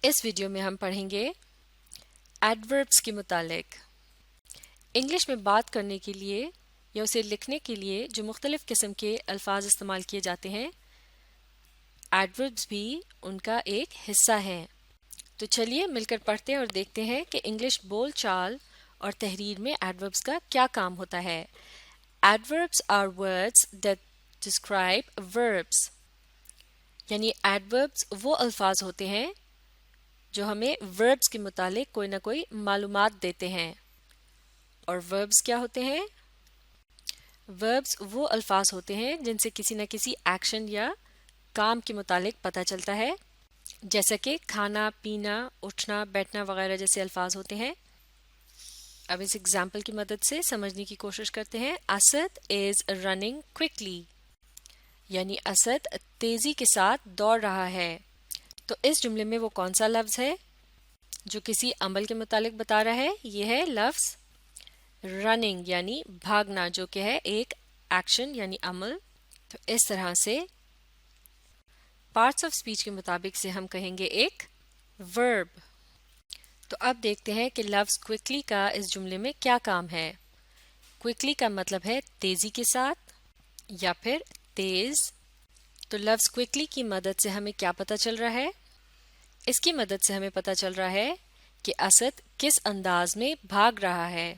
اس video میں ہم پڑھیں گے ایڈوربس کے متعلق۔ انگلش میں بات کرنے کے لیے یا اسے لکھنے کے لیے جو مختلف قسم کے الفاظ استعمال کیے جاتے ہیں، ایڈوربس بھی ان کا ایک حصہ ہیں۔ تو چلیے مل کر پڑھتے ہیں اور دیکھتے ہیں کہ انگلش بول چال اور تحریر میں ایڈوربس کا کیا کام ہوتا ہے۔ Adverbs are words that describe verbs, یعنی ایڈوربس وہ الفاظ ہوتے ہیں جو ہمیں وربس کے متعلق کوئی نہ کوئی معلومات دیتے ہیں۔ اور وربس کیا ہوتے ہیں؟ وربس وہ الفاظ ہوتے ہیں جن سے کسی نہ کسی ایکشن یا کام کے متعلق پتہ چلتا ہے، جیسا کہ کھانا، پینا، اٹھنا، بیٹھنا وغیرہ جیسے الفاظ ہوتے ہیں۔ اب اس ایگزامپل کی مدد سے سمجھنے کی کوشش کرتے ہیں۔ اسد از رننگ کوئکلی، یعنی اسد تیزی کے ساتھ دوڑ رہا ہے۔ تو اس جملے میں وہ کون سا لفظ ہے جو کسی عمل کے متعلق بتا رہا ہے؟ یہ ہے لفظ رننگ، یعنی بھاگنا، جو کہ ہے ایک ایکشن یعنی عمل۔ تو اس طرح سے پارٹس آف اسپیچ کے مطابق سے ہم کہیں گے ایک ورب۔ تو اب دیکھتے ہیں کہ لفظ کوئکلی کا اس جملے میں کیا کام ہے۔ کوئکلی کا مطلب ہے تیزی کے ساتھ یا پھر تیز۔ تو لفظ کوئکلی کی مدد سے ہمیں کیا پتہ چل رہا ہے؟ اس کی مدد سے ہمیں پتہ چل رہا ہے کہ اسد کس انداز میں بھاگ رہا ہے۔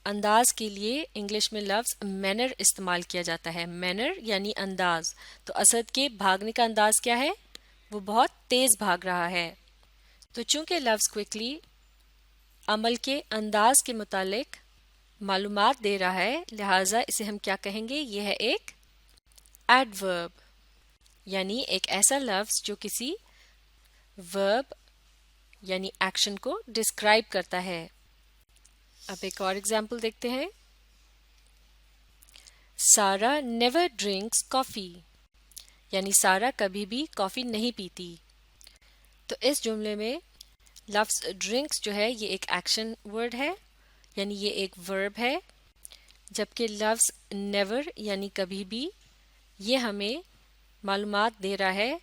انداز کے لیے انگلش میں لفظ مینر استعمال کیا جاتا ہے۔ مینر یعنی انداز۔ تو اسد کے بھاگنے کا انداز کیا ہے؟ وہ بہت تیز بھاگ رہا ہے۔ تو چونکہ لفظ کوئکلی عمل کے انداز کے متعلق معلومات دے رہا ہے، لہٰذا اسے ہم کیا کہیں گے؟ یہ ہے ایک ایڈورب، یعنی ایک ایسا لفظ جو کسی ورب یعنی ایکشن کو ڈسکرائب کرتا ہے۔ اب ایک اور ایگزامپل دیکھتے ہیں۔ سارا نیور ڈرنکس کافی، یعنی سارا کبھی بھی کافی نہیں پیتی۔ تو اس جملے میں لفظ ڈرنکس جو ہے یہ ایک ایکشن ورڈ ہے، یعنی یہ ایک ورب ہے، جبکہ لفظ نیور یعنی کبھی بھی یہ ہمیں معلومات دے رہا ہے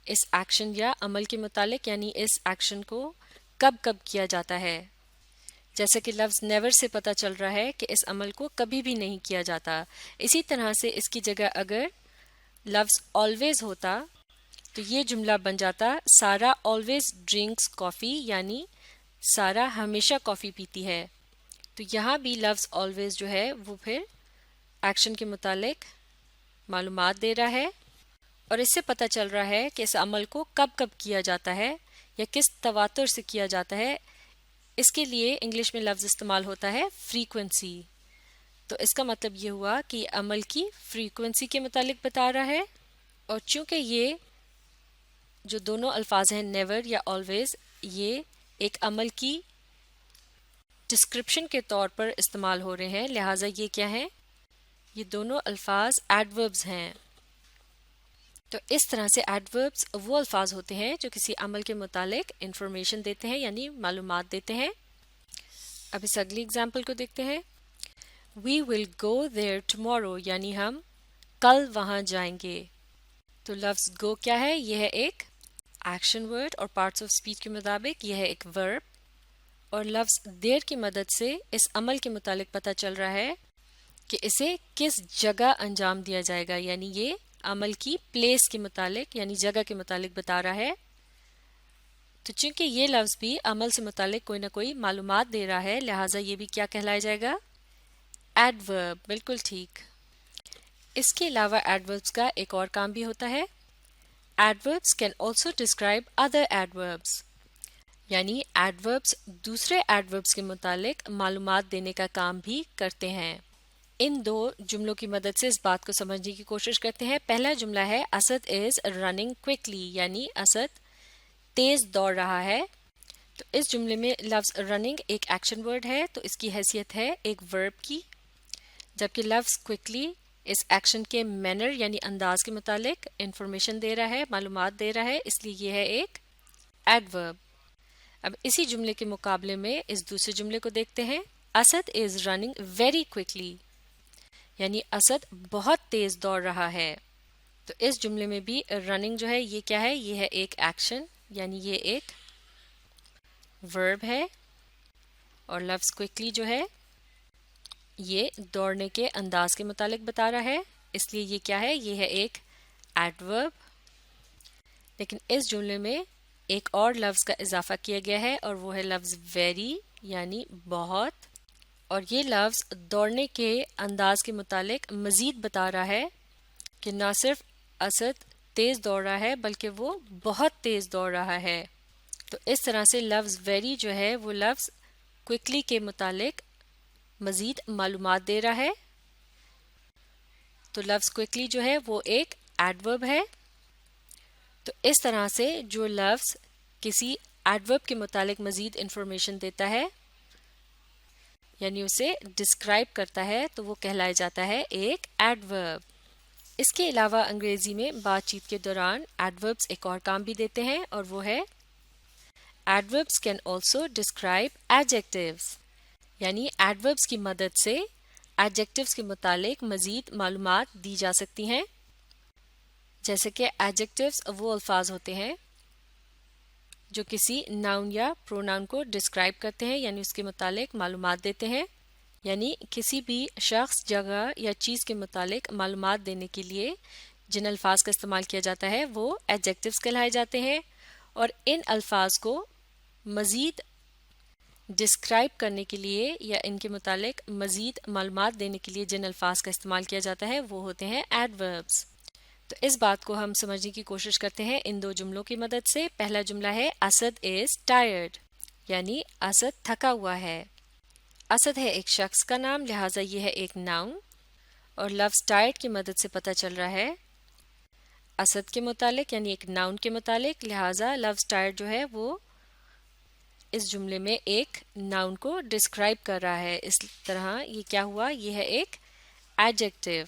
اس ایکشن یا عمل کے متعلق، یعنی اس ایکشن کو کب کب کیا جاتا ہے۔ جیسے کہ لفظ نیور سے پتہ چل رہا ہے کہ اس عمل کو کبھی بھی نہیں کیا جاتا۔ اسی طرح سے اس کی جگہ اگر لفظ آلویز ہوتا تو یہ جملہ بن جاتا سارا آلویز ڈرنکس کافی، یعنی سارا ہمیشہ کافی پیتی ہے۔ تو یہاں بھی لفظ آلویز جو ہے وہ پھر ایکشن کے متعلق معلومات دے رہا ہے، اور اس سے پتہ چل رہا ہے کہ اس عمل کو کب کب کیا جاتا ہے یا کس تواتر سے کیا جاتا ہے۔ اس کے لیے انگلش میں لفظ استعمال ہوتا ہے فریکوینسی۔ تو اس کا مطلب یہ ہوا کہ یہ عمل کی فریکوینسی کے متعلق بتا رہا ہے، اور چونکہ یہ جو دونوں الفاظ ہیں نیور یا آلویز، یہ ایک عمل کی ڈسکرپشن کے طور پر استعمال ہو رہے ہیں، لہٰذا یہ کیا ہیں؟ یہ دونوں الفاظ ایڈوربس ہیں۔ تو اس طرح سے ایڈوربس وہ الفاظ ہوتے ہیں جو کسی عمل کے متعلق انفارمیشن دیتے ہیں، یعنی معلومات دیتے ہیں۔ اب اس اگلی اگزامپل کو دیکھتے ہیں۔ We will go there tomorrow، یعنی ہم کل وہاں جائیں گے۔ تو لفظ گو کیا ہے؟ یہ ہے ایک ایکشن ورڈ، اور پارٹس آف اسپیچ کے مطابق یہ ہے ایک ورب، اور لفظ دیر کی مدد سے اس عمل کے متعلق پتہ چل رہا ہے کہ اسے کس جگہ انجام دیا جائے گا، یعنی یہ عمل کی پلیس کے متعلق یعنی جگہ کے متعلق بتا رہا ہے۔ تو چونکہ یہ لفظ بھی عمل سے متعلق کوئی نہ کوئی معلومات دے رہا ہے، لہٰذا یہ بھی کیا کہلایا جائے گا؟ ایڈورب۔ بالکل ٹھیک۔ اس کے علاوہ ایڈوربس کا ایک اور کام بھی ہوتا ہے۔ ایڈوربس کین آلسو ڈسکرائب ادر ایڈوربس، یعنی ایڈوربس دوسرے ایڈوربس کے متعلق معلومات دینے کا کام بھی کرتے ہیں۔ ان دو جملوں کی مدد سے اس بات کو سمجھنے کی کوشش کرتے ہیں۔ پہلا جملہ ہے اسد از رننگ کوئکلی، یعنی اسد تیز دوڑ رہا ہے۔ تو اس جملے میں لفظ رننگ ایک ایکشن ورڈ ہے، تو اس کی حیثیت ہے ایک ورب کی، جبکہ لفظ کوئکلی اس ایکشن کے مینر یعنی انداز کے متعلق انفارمیشن دے رہا ہے، معلومات دے رہا ہے، اس لیے یہ ہے ایک ایڈورب۔ اب اسی جملے کے مقابلے میں اس دوسرے جملے کو دیکھتے ہیں۔ Asad is running very quickly, یعنی اسد بہت تیز دوڑ رہا ہے۔ تو اس جملے میں بھی رننگ جو ہے یہ کیا ہے؟ یہ ہے ایک ایکشن یعنی یہ ایک ورب ہے، اور لفظ کوئکلی جو ہے یہ دوڑنے کے انداز کے متعلق بتا رہا ہے، اس لیے یہ کیا ہے؟ یہ ہے ایک ایڈورب۔ لیکن اس جملے میں ایک اور لفظ کا اضافہ کیا گیا ہے، اور وہ ہے لفظ ویری یعنی بہت، اور یہ لفظ دوڑنے کے انداز کے متعلق مزید بتا رہا ہے کہ نہ صرف اسد تیز دوڑ رہا ہے بلکہ وہ بہت تیز دوڑ رہا ہے۔ تو اس طرح سے لفظ ویری جو ہے وہ لفظ کوئکلی کے متعلق مزید معلومات دے رہا ہے۔ تو لفظ کوئکلی جو ہے وہ ایک ایڈورب ہے۔ تو اس طرح سے جو لفظ کسی ایڈورب کے متعلق مزید انفارمیشن دیتا ہے یعنی اسے ڈسکرائب کرتا ہے تو وہ کہلایا جاتا ہے ایک ایڈورب۔ اس کے علاوہ انگریزی میں بات چیت کے دوران ایڈوربس ایک اور کام بھی دیتے ہیں، اور وہ ہے ایڈوربس کین آلسو ڈسکرائب ایڈجیکٹیوز، یعنی ایڈوربس کی مدد سے ایڈجیکٹیوز کے متعلق مزید معلومات دی جا سکتی ہیں۔ جیسے کہ ایڈجیکٹیوز وہ الفاظ ہوتے ہیں جو کسی ناؤن یا پروناؤن کو ڈسکرائب کرتے ہیں، یعنی اس کے متعلق معلومات دیتے ہیں۔ یعنی کسی بھی شخص، جگہ یا چیز کے متعلق معلومات دینے کے لیے جن الفاظ کا استعمال کیا جاتا ہے وہ ایڈجیکٹیوز کہلائے جاتے ہیں، اور ان الفاظ کو مزید ڈسکرائب کرنے کے لیے یا ان کے متعلق مزید معلومات دینے کے لیے جن الفاظ کا استعمال کیا جاتا ہے وہ ہوتے ہیں ایڈوربس۔ تو اس بات کو ہم سمجھنے کی کوشش کرتے ہیں ان دو جملوں کی مدد سے۔ پہلا جملہ ہے اسد از ٹائرڈ، یعنی اسد تھکا ہوا ہے۔ اسد ہے ایک شخص کا نام، لہٰذا یہ ہے ایک ناؤن، اور لفظ ٹائرڈ کی مدد سے پتہ چل رہا ہے اسد کے متعلق، یعنی ایک ناؤن کے متعلق، لہٰذا لفظ ٹائرڈ جو ہے وہ اس جملے میں ایک ناؤن کو ڈسکرائب کر رہا ہے۔ اس طرح یہ کیا ہوا؟ یہ ہے ایک ایڈجیکٹیو۔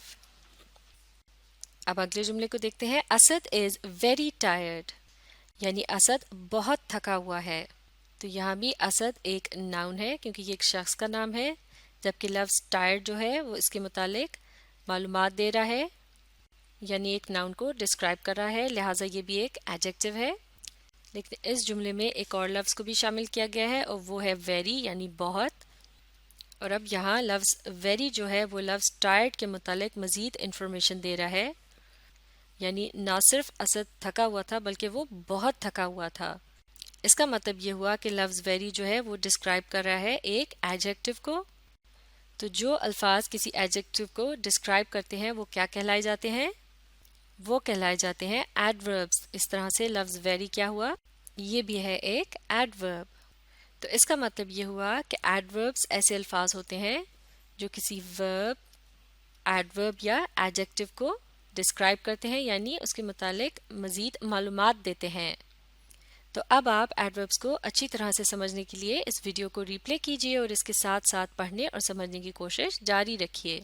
اب اگلے جملے کو دیکھتے ہیں۔ اسد از ویری ٹائرڈ، یعنی اسد بہت تھکا ہوا ہے۔ تو یہاں بھی اسد ایک ناؤن ہے کیونکہ یہ ایک شخص کا نام ہے، جبکہ لفظ ٹائرڈ جو ہے وہ اس کے متعلق معلومات دے رہا ہے، یعنی ایک ناؤن کو ڈسکرائب کر رہا ہے، لہٰذا یہ بھی ایک ایڈجیکٹیو ہے۔ لیکن اس جملے میں ایک اور لفظ کو بھی شامل کیا گیا ہے، اور وہ ہے ویری یعنی بہت۔ اور اب یہاں لفظ ویری جو ہے وہ لفظ ٹائرڈ کے متعلق مزید انفارمیشن دے رہا ہے، یعنی نہ صرف اسد تھکا ہوا تھا بلکہ وہ بہت تھکا ہوا تھا۔ اس کا مطلب یہ ہوا کہ لفظ ویری جو ہے وہ ڈسکرائب کر رہا ہے ایک ایڈجیکٹیو کو۔ تو جو الفاظ کسی ایڈجیکٹیو کو ڈسکرائب کرتے ہیں وہ کیا کہلائے جاتے ہیں؟ وہ کہلائے جاتے ہیں ایڈوربس۔ اس طرح سے لفظ ویری کیا ہوا؟ یہ بھی ہے ایک ایڈورب۔ تو اس کا مطلب یہ ہوا کہ ایڈوربس ایسے الفاظ ہوتے ہیں جو کسی ورب، ایڈورب یا ایڈجیکٹیو کو ڈسکرائب کرتے ہیں، یعنی اس کے متعلق مزید معلومات دیتے ہیں۔ تو اب آپ ایڈوربس کو اچھی طرح سے سمجھنے کے لیے اس ویڈیو کو ری پلے کیجیے اور اس کے ساتھ ساتھ پڑھنے اور سمجھنے کی کوشش جاری رکھیے۔